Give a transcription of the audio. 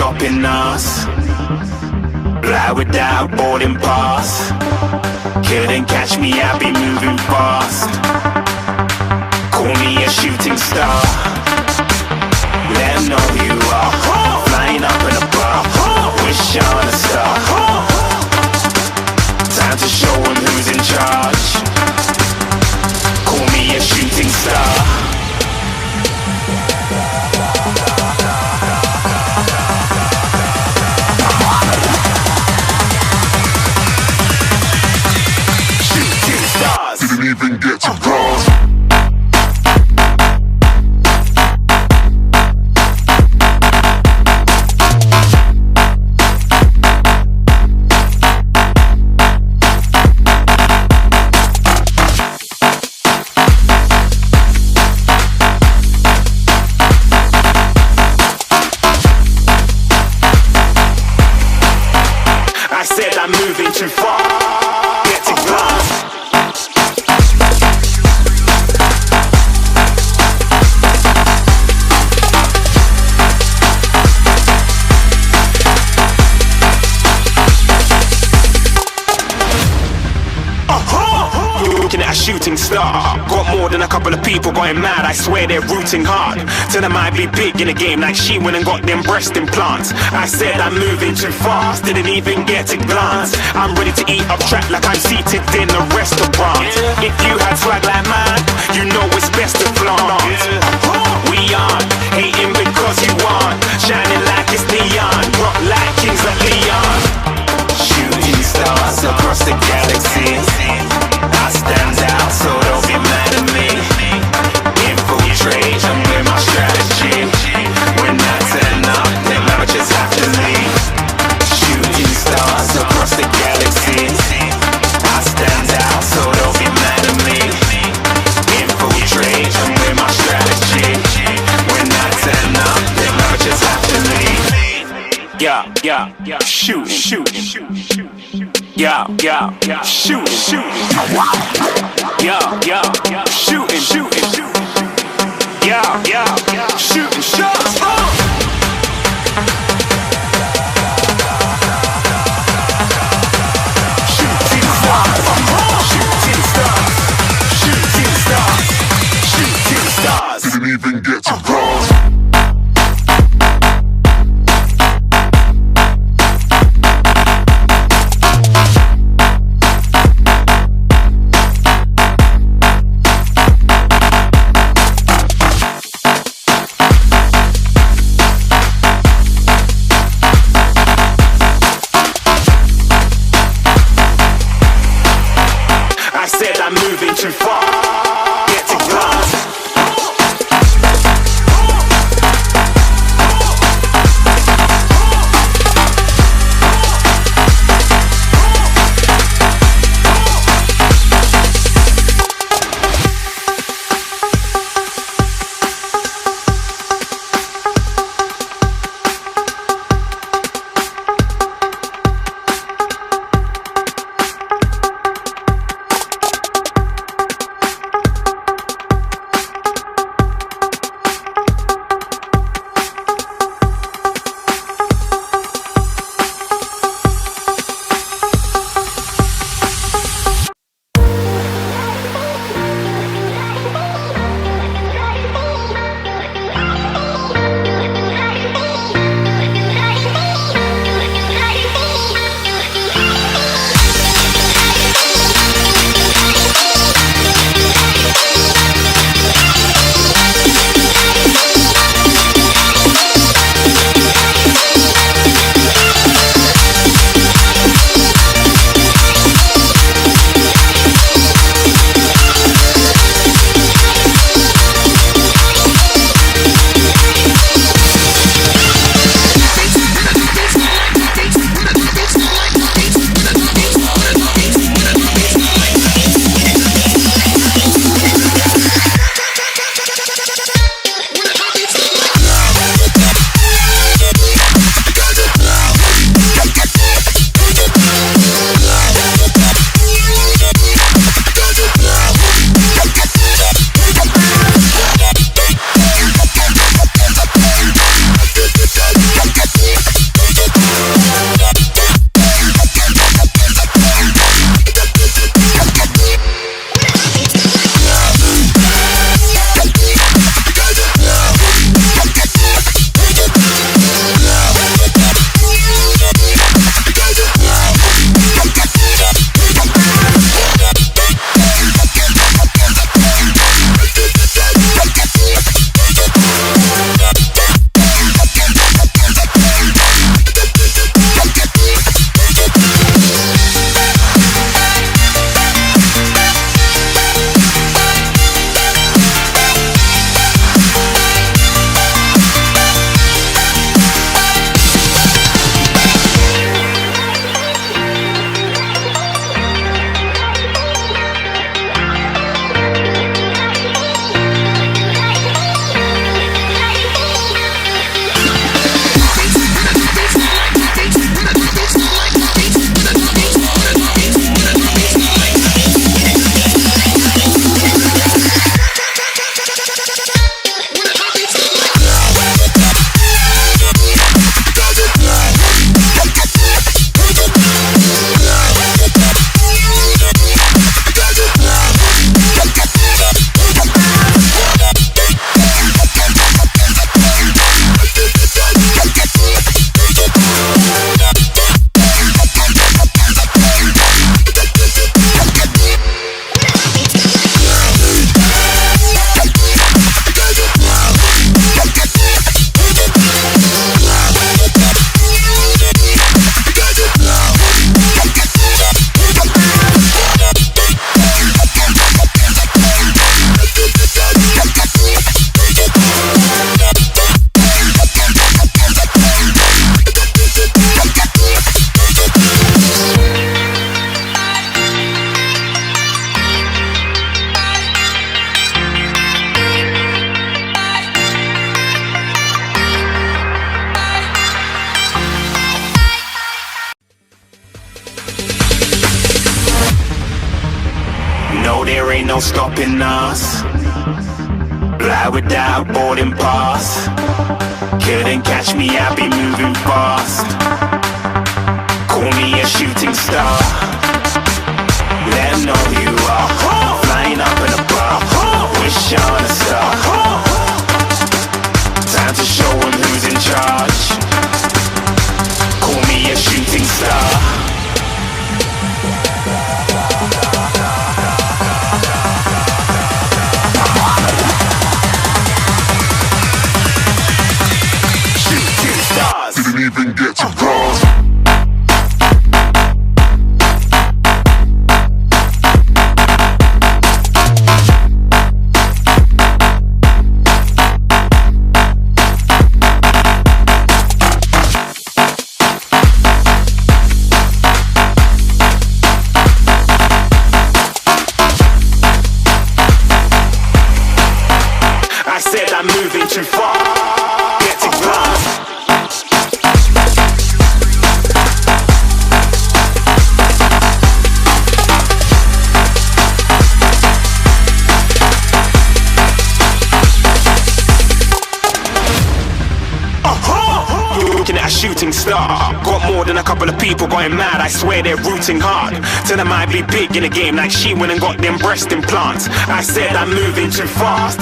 stopping us. Fly without boarding pass. Couldn't catch me, I'll be moving fast. Call me a shooting star. Let 'em know who you are. Flying up in a bar. Wish on a star. Time to show 'em who's in charge. Call me a shooting star. Shooting stars. Didn't even get to cross. I said I'm moving too far. Get to glass. You're looking at a shooting star. Got more than a couple of people going mad. I swear they're rooting hard. Tell them I'd be big in the game like she went and got them breast implants. I said I'm moving too fast. Didn't even get to glance. I'm ready to eat up track like I'm seated in a restaurant. If you had swag like mine, you know it's best to flaunt. We aren't hating because you aren't. Shining like it's neon. Rock like kings like Leon. Shooting stars across the galaxy. I stand out, so don't be mad at me. Infiltrate, I'm with my strategy. When I turn up, them amateurs have to leave. Shooting stars across the galaxy. I stand out, so don't be mad at me. Infiltrate, I'm with my strategy. When I turn up, them amateurs have to leave. Yeah, shooting. Yeah, shooting. Yeah, shooting. Yeah, shooting shots. Shooting stars. Didn't even get to cross. ain't no stopping us. Fly without boarding pass. Couldn't catch me, I be moving fast. Call me a shooting star. Let 'em know who you are. Flying up in a bar. Wish on a star. Time to show 'em who's in charge. Call me a shooting star. Didn't even get to cross. I said I'm moving too far. Get to glass. Looking at a shooting star. Got more than a couple of people going mad. I swear they're rooting hard. Tell them I be big in the game like she went and got them breast implants. I said I'm moving too fast.